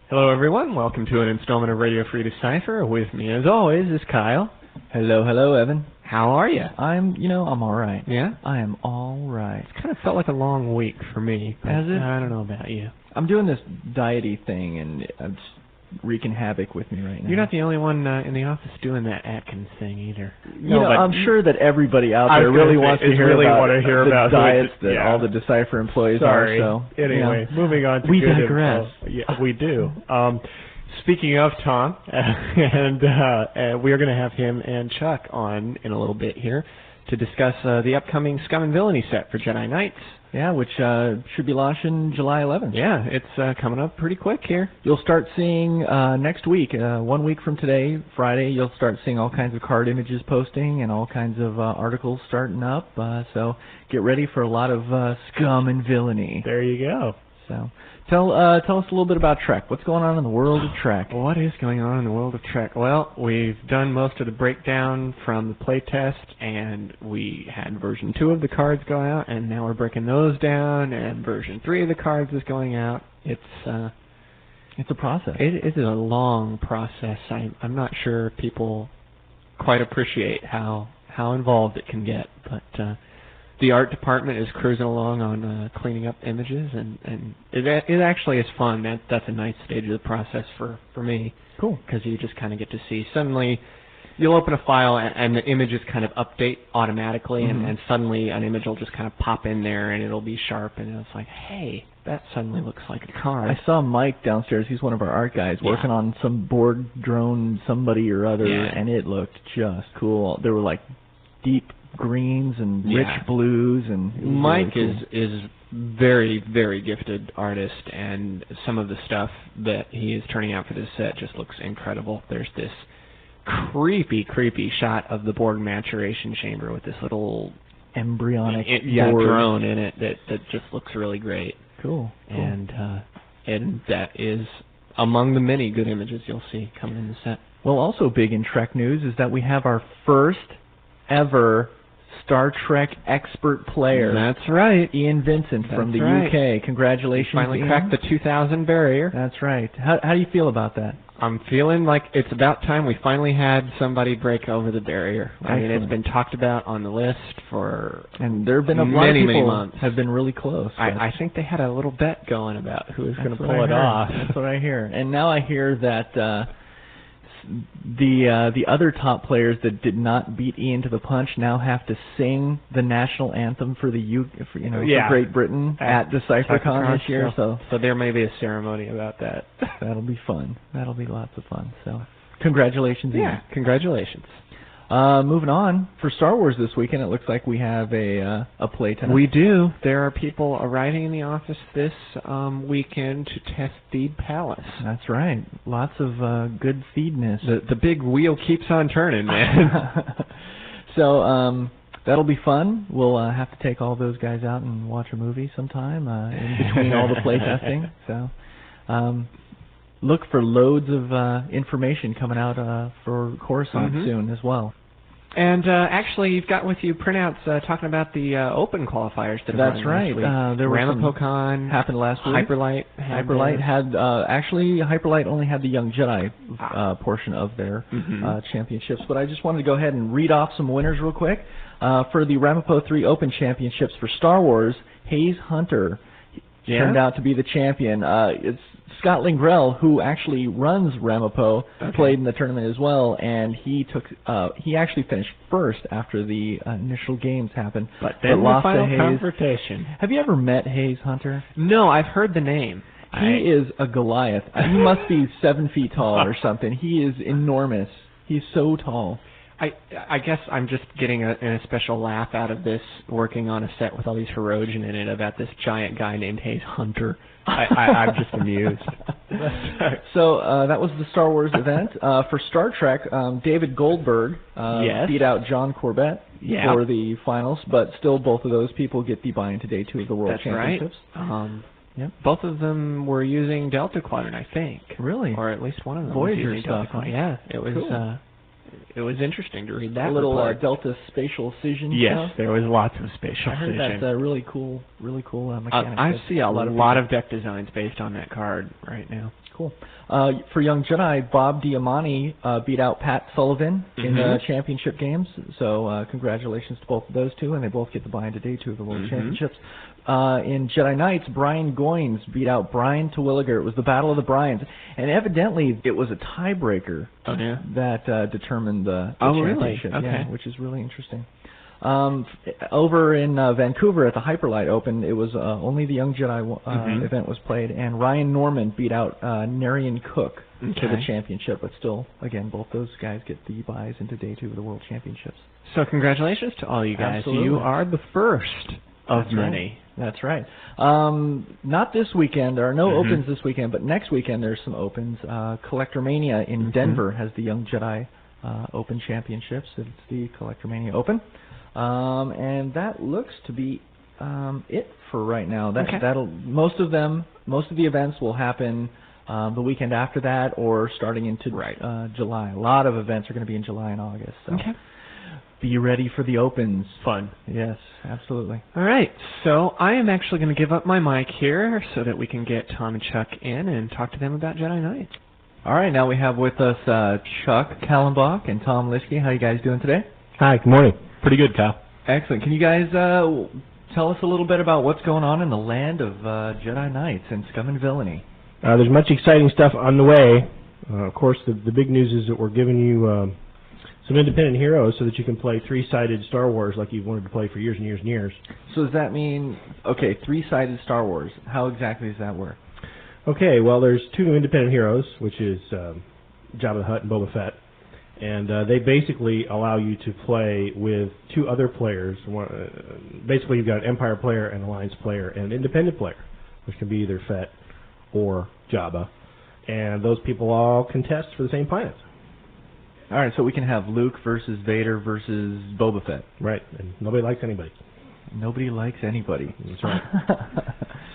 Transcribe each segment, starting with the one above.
Hello, everyone. Welcome to an installment of Radio Free Decipher. With me, as always, is Kyle. Hello, Evan. How are you? I'm all right. Yeah? I am all right. It's kind of felt like a long week for me. Has it? I don't know about you. I'm doing this diety thing, and it's wreaking havoc with me right now. You're not the only one in the office doing that Atkins thing either. I'm sure that everybody out there really wants to hear about the diets that all the Decipher employees are. So anyway, moving on to we good digress. Info. Yeah, we do. Speaking of Tom, and we are going to have him and Chuck on in a little bit here to discuss the upcoming Scum and Villainy set for Jedi Knights. Yeah, which should be launching July 11th. Yeah, it's coming up pretty quick here. You'll start seeing next week, 1 week from today, Friday, you'll start seeing all kinds of card images posting and all kinds of articles starting up. So get ready for a lot of Scum and Villainy. There you go. So tell us a little bit about Trek. What's going on in the world of Trek? What is going on in the world of Trek? Well, we've done most of the breakdown from the playtest, and we had version 2 of the cards go out, and now we're breaking those down, and version 3 of the cards is going out. It's a process. It is a long process. I'm not sure people quite appreciate how involved it can get, but the art department is cruising along on cleaning up images, and it actually is fun. That's a nice stage of the process for me. Cool. Because you just kind of get to see. Suddenly, you'll open a file, and the images kind of update automatically, and suddenly an image will just kind of pop in there, and it'll be sharp, and it's like, hey, that suddenly looks like a card. I saw Mike downstairs. He's one of our art guys working on some board drone somebody or other, and it looked just cool. There were like deep greens and rich blues, and Mike really cool. is very, very gifted artist, and some of the stuff that he is turning out for this set just looks incredible. There's this creepy shot of the Borg maturation chamber with this little embryonic drone in it that just looks really great. Cool. And that is among the many good images you'll see coming in the set. Well, also big in Trek news is that we have our first ever Star Trek expert player. That's right. Ian Vincent from the UK. Congratulations, finally Ian. cracked the 2,000 barrier. That's right. How do you feel about that? I'm feeling like it's about time we finally had somebody break over the barrier. I mean, it's been talked about on the list for and there have been a lot of people many months. Have been really close. I think they had a little bet going about who was going to pull it off. That's what I hear. And now I hear that the other top players that did not beat Ian to the punch now have to sing the national anthem for for Great Britain at DecipherCon this year. So there may be a ceremony about that. That'll be fun. That'll be lots of fun. So congratulations, Ian. Yeah, congratulations. Moving on, for Star Wars this weekend, it looks like we have a playtest. We do. There are people arriving in the office this weekend to test Feed Palace. That's right. Lots of good feedness. The big wheel keeps on turning, man. So that'll be fun. We'll have to take all those guys out and watch a movie sometime in between all the playtesting. So look for loads of information coming out for Coruscant soon as well. And actually, you've got with you printouts talking about the open qualifiers that That's right. There were RamapoCon happened last week. Hyperlight had actually Hyperlight only had the Young Jedi portion of their championships. But I just wanted to go ahead and read off some winners real quick for the Ramapo 3 Open Championships for Star Wars. Hayes Hunter turned out to be the champion. It's Scott Lingrell, who actually runs Ramapo, played in the tournament as well, and he actually finished first after the initial games happened. But then lost the final to Hayes. confrontation. Have you ever met Hayes Hunter? No, I've heard the name. He is a Goliath. He must be 7 feet tall or something. He is enormous. He's so tall. I guess I'm just getting a special laugh out of this, working on a set with all these Hirogen in it, about this giant guy named Hayes Hunter. I'm just amused. So that was the Star Wars event. For Star Trek, David Goldberg beat out John Corbett for the finals, but still both of those people get the buy-in to Day 2 of the World Championships. Right. Both of them were using Delta Quadrant, I think. Really? Or at least one of them Voyager was using Delta Quadrant. Yeah, it was... Cool. It was interesting to read that. A little Delta spatial scission. Yes, there was lots of spatial scission. I heard that's a really cool mechanic. I see a lot of deck designs based on that card right now. Cool. For Young Jedi, Bob Diamani beat out Pat Sullivan in the championship games. So congratulations to both of those two, and they both get the buy into Day 2 of the World Championships. In Jedi Knights, Brian Goins beat out Brian Terwilliger. It was the Battle of the Bryans, and evidently it was a tiebreaker that determined the championship. Really? Okay. Yeah, which is really interesting. Over in Vancouver at the Hyperlight Open, it was only the Young Jedi event was played, and Ryan Norman beat out Narian Cook for the championship. But still, again, both those guys get the buys into Day 2 of the World Championships. So congratulations to all you guys. Absolutely. You are the first of That's many. Right. That's right. Not this weekend. There are no opens this weekend, but next weekend there's some opens. Collectormania in Denver has the Young Jedi Open Championships. It's the Collectormania Open. And that looks to be it for right now. That'll most of the events will happen the weekend after that, or starting into July. A lot of events are going to be in July and August. So be ready for the opens. Fun. Yes, absolutely. All right, so I am actually going to give up my mic here so that we can get Tom and Chuck in and talk to them about Jedi Knights. All right, now we have with us Chuck Kallenbach and Tom Lischke. How are you guys doing today? Hi, good morning. Pretty good, Kyle. Excellent. Can you guys tell us a little bit about what's going on in the land of Jedi Knights and Scum and Villainy? There's much exciting stuff on the way. Of course, the big news is that we're giving you some independent heroes so that you can play three-sided Star Wars like you've wanted to play for years and years and years. So does that mean, three-sided Star Wars? How exactly does that work? Okay, well, there's two independent heroes, which is Jabba the Hutt and Boba Fett. And they basically allow you to play with two other players. Basically, you've got an Empire player, an Alliance player, and an independent player, which can be either Fett or Jabba. And those people all contest for the same planets. All right, so we can have Luke versus Vader versus Boba Fett. Right, and nobody likes anybody. Nobody likes anybody. That's right.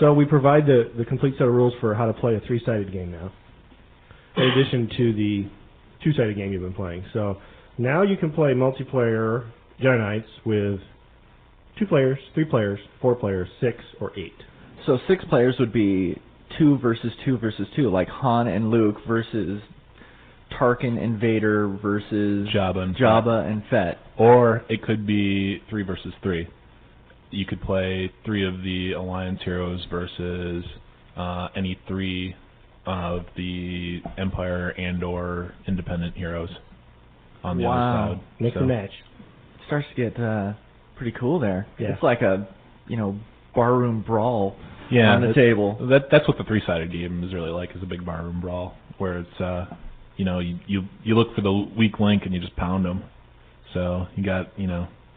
So we provide the complete set of rules for how to play a three-sided game now, in addition to the two-sided game you've been playing. So now you can play multiplayer Jedi Knights with 2 players, 3 players, 4 players, 6, or 8. So 6 players would be 2 versus 2 versus 2, like Han and Luke versus Tarkin and Vader versus Jabba and Fett. Or it could be 3 versus 3. You could play 3 of the Alliance heroes versus any 3 of the Empire and or independent heroes on the other side. Mix and match. It starts to get pretty cool there. Yeah. It's like a barroom brawl on the table. That's what the three-sided game is really like, is a big barroom brawl where it's you look for the weak link and you just pound them. So you got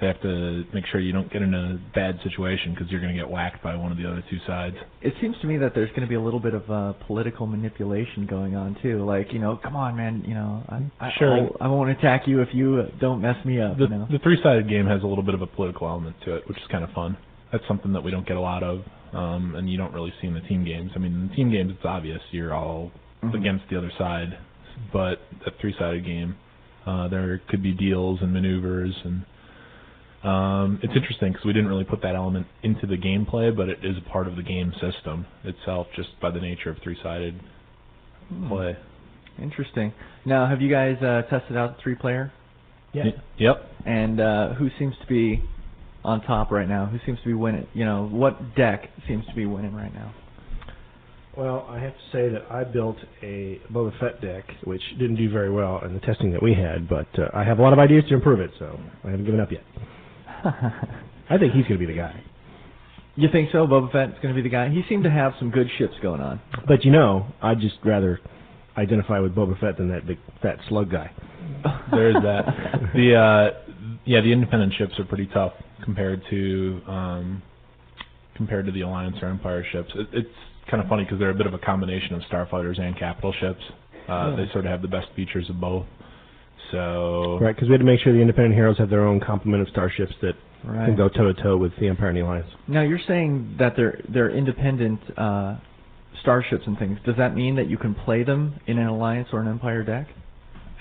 they have to make sure you don't get in a bad situation because you're going to get whacked by one of the other 2 sides. It seems to me that there's going to be a little bit of political manipulation going on too. Like, come on, man, I won't attack you if you don't mess me up. The three-sided game has a little bit of a political element to it, which is kind of fun. That's something that we don't get a lot of, and you don't really see in the team games. I mean, in the team games, it's obvious you're all against the other side, but a three-sided game, there could be deals and maneuvers and. It's interesting because we didn't really put that element into the gameplay, but it is a part of the game system itself just by the nature of three-sided play. Interesting. Now, have you guys tested out the 3-player? Yeah. Yep. And who seems to be on top right now? Who seems to be winning? What deck seems to be winning right now? Well, I have to say that I built a Boba Fett deck, which didn't do very well in the testing that we had, but I have a lot of ideas to improve it, so I haven't given up yet. I think he's going to be the guy. You think so? Boba Fett's going to be the guy? He seemed to have some good ships going on. But I'd just rather identify with Boba Fett than that big fat slug guy. There's that. The independent ships are pretty tough compared to the Alliance or Empire ships. It's kind of funny because they're a bit of a combination of starfighters and capital ships. They sort of have the best features of both. So right, because we had to make sure the independent heroes have their own complement of starships that can go toe-to-toe with the Empire and the Alliance. Now, you're saying that they're independent starships and things. Does that mean that you can play them in an Alliance or an Empire deck?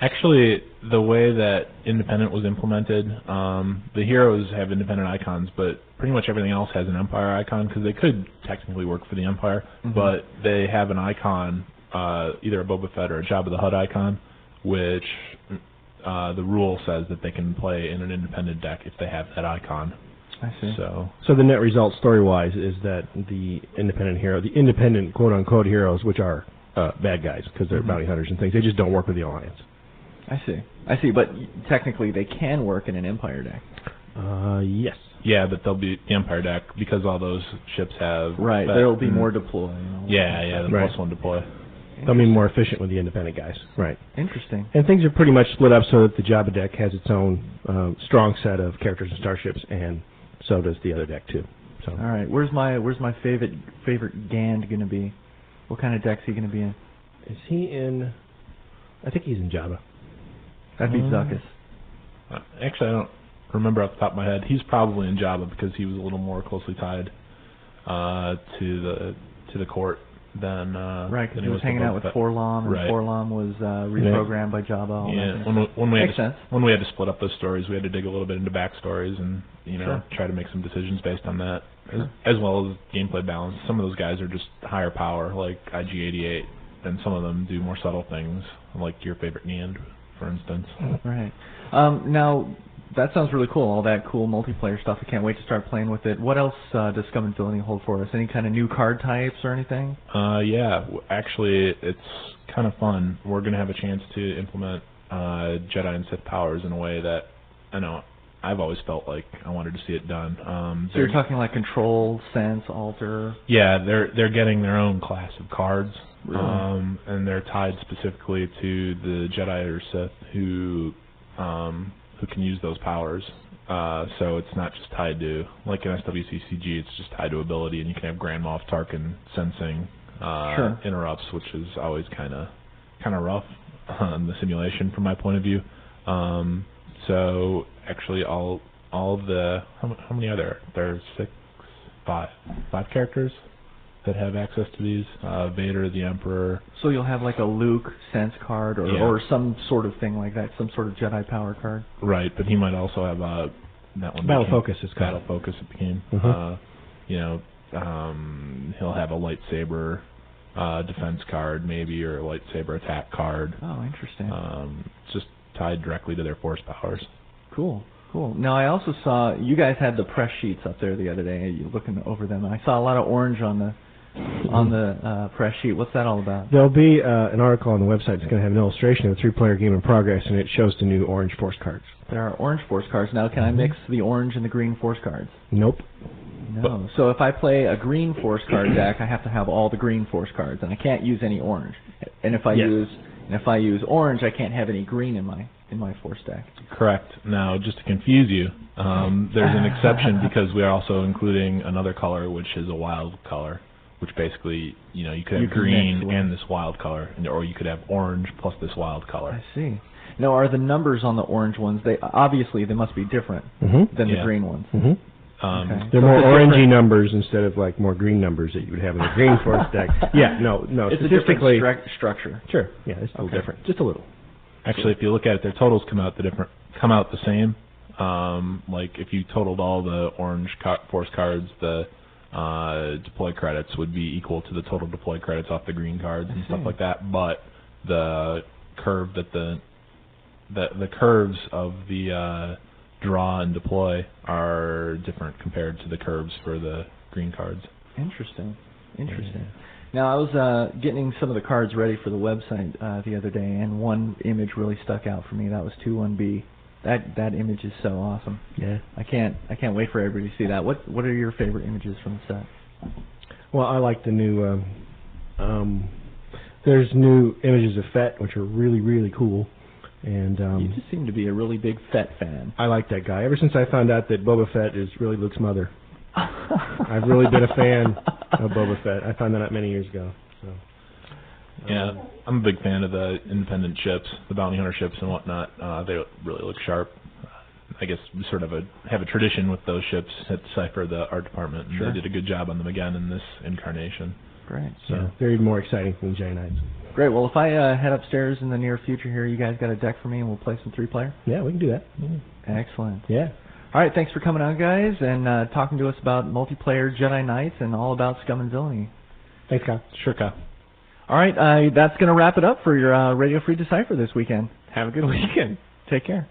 Actually, the way that independent was implemented, the heroes have independent icons, but pretty much everything else has an Empire icon because they could technically work for the Empire, but they have an icon either a Boba Fett or a Jabba the Hutt icon, which the rule says that they can play in an independent deck if they have that icon. I see. So the net result story-wise is that the independent quote-unquote heroes, which are bad guys because they're bounty hunters and things, they just don't work with the Alliance. I see. But technically, they can work in an Empire deck. Yes. Yeah, but they'll be the Empire deck because all those ships have... Right, there'll be more deploy. The +1 deploy. They'll be more efficient with the independent guys. Right. Interesting. And things are pretty much split up so that the Jabba deck has its own strong set of characters and starships, and so does the other deck too. So. All right, where's my favorite Gand going to be? What kind of deck's he going to be in? Is he in... I think he's in Jabba. That'd be Zuckuss. Actually, I don't remember off the top of my head. He's probably in Jabba because he was a little more closely tied to the court than right, because he was hanging out with Forlom, and Forlom was reprogrammed by Jabba. Yeah, when we had to split up those stories, we had to dig a little bit into backstories and try to make some decisions based on that, as well as gameplay balance. Some of those guys are just higher power, like IG-88, and some of them do more subtle things, like your favorite Gand, for instance. Right. Now, that sounds really cool, all that cool multiplayer stuff. I can't wait to start playing with it. What else does Scum and Villainy hold for us? Any kind of new card types or anything? Yeah, actually, it's kind of fun. We're going to have a chance to implement Jedi and Sith powers in a way that, I know, I've always felt like I wanted to see it done. So you're talking like Control, Sense, Alter? Yeah, they're getting their own class of cards. Really? And they're tied specifically to the Jedi or Sith who can use those powers. So it's not just tied to, like in SWCCG, it's just tied to ability, and you can have Grand Moff Tarkin sensing interrupts, which is always kind of rough on the simulation from my point of view. So actually, all of the how many are there? There's five characters that have access to these. Vader, the Emperor. So you'll have like a Luke sense card or some sort of thing like that, some sort of Jedi power card. Right, but he might also have that one. Battle Focus is called. Battle Focus it became. He'll have a lightsaber defense card maybe, or a lightsaber attack card. Oh, interesting. It's just tied directly to their force powers. Cool. Now, I also saw you guys had the press sheets up there the other day. You looking over them. I saw a lot of orange on the press sheet. What's that all about? There'll be an article on the website that's going to have an illustration of a 3-player game in progress, and it shows the new orange force cards. There are orange force cards. Now, can I mix the orange and the green force cards? Nope. No. So if I play a green force card deck, I have to have all the green force cards, and I can't use any orange. And if I use orange, I can't have any green in my force deck. Correct. Now, just to confuse you, there's an exception because we are also including another color, which is a wild color, which basically, you could have green and this wild color, or you could have orange plus this wild color. I see. Now, are the numbers on the orange ones, they must be different than the green ones. Okay. They're more orangey numbers instead of like more green numbers that you would have in the green force deck. Yeah, no. It's a different structure. Sure. Yeah, it's a little different, just a little. Actually, if you look at it, their totals come out the same. Like if you totaled all the orange force cards, the deploy credits would be equal to the total deploy credits off the green cards and stuff like that. But the curve the curves of the draw and deploy are different compared to the curves for the green cards. Interesting. Now, I was getting some of the cards ready for the website the other day, and one image really stuck out for me. That was 2-1B. That image is so awesome. Yeah. I can't wait for everybody to see that. What are your favorite images from the set? Well, I like the new. There's new images of Fett, which are really, really cool. And you just seem to be a really big Fett fan. I like that guy. Ever since I found out that Boba Fett is really Luke's mother, I've really been a fan of Boba Fett. I found that out many years ago. So, yeah, I'm a big fan of the independent ships, the bounty hunter ships and whatnot. They really look sharp. I guess we sort of have a tradition with those ships at Decipher, the art department, and they did a good job on them again in this incarnation. Great. So yeah, they're even more exciting than Jedi Knights. Great. Well, if I head upstairs in the near future here, you guys got a deck for me, and we'll play some 3-player? Yeah, we can do that. Excellent. Yeah. All right, thanks for coming on, guys, and talking to us about multiplayer Jedi Knights and all about Scum and Villainy. Thanks, Kyle. Sure, Kyle. All right, that's going to wrap it up for your Radio Free Decipher this weekend. Have a good weekend. Take care.